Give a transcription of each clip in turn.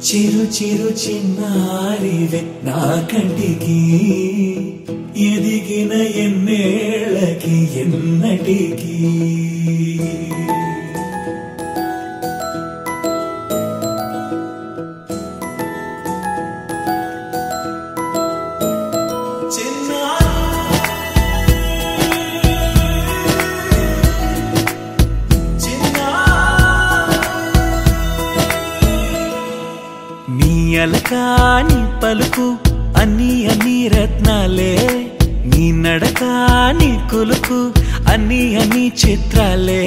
చిరు చిరు చిన్నారివే నా కంటికి ఎదిగిన ఎన్నేళ్ళకి ఎన్నటికి అలకాని పలుకు అన్ని అన్ని రత్నాలే నీ నడకాని కులుకు అన్ని అన్ని చిత్రాలే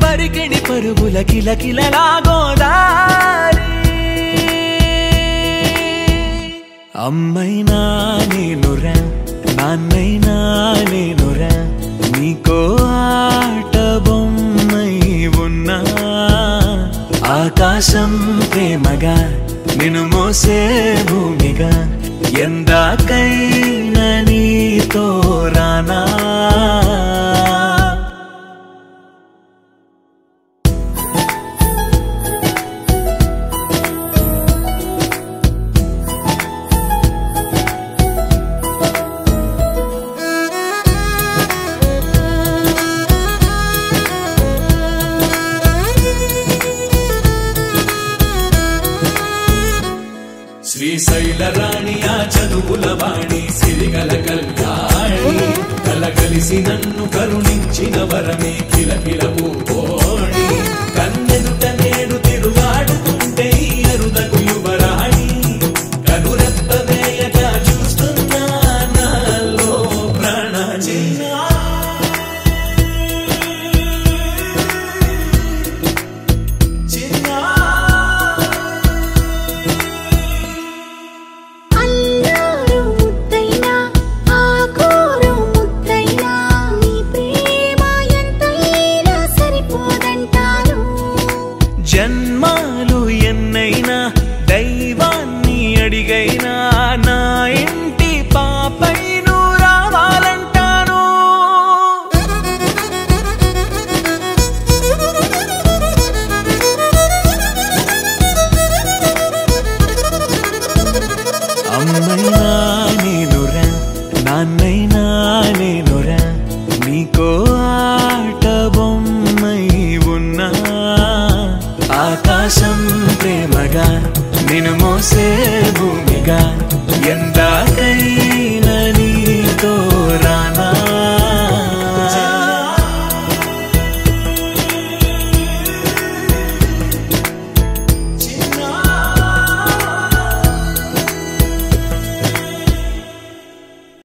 పరికిణి పరుగుల కిలకిలలాగోదారి అమ్మైనా నేనురా నాన్నైనా నేనురా నీకో ఆట బొమ్మై ఉన్నా ఆకాశం ప్రేమగా నిన్ను మోసే భూమిగా ఎందాకైనా నీతో రానా శ్రీశైల రాణియా చదువుల వాణి సిరిగల కళ్యాణి కలగలిసి నన్ను కరుణించిన వరమే కిలకిల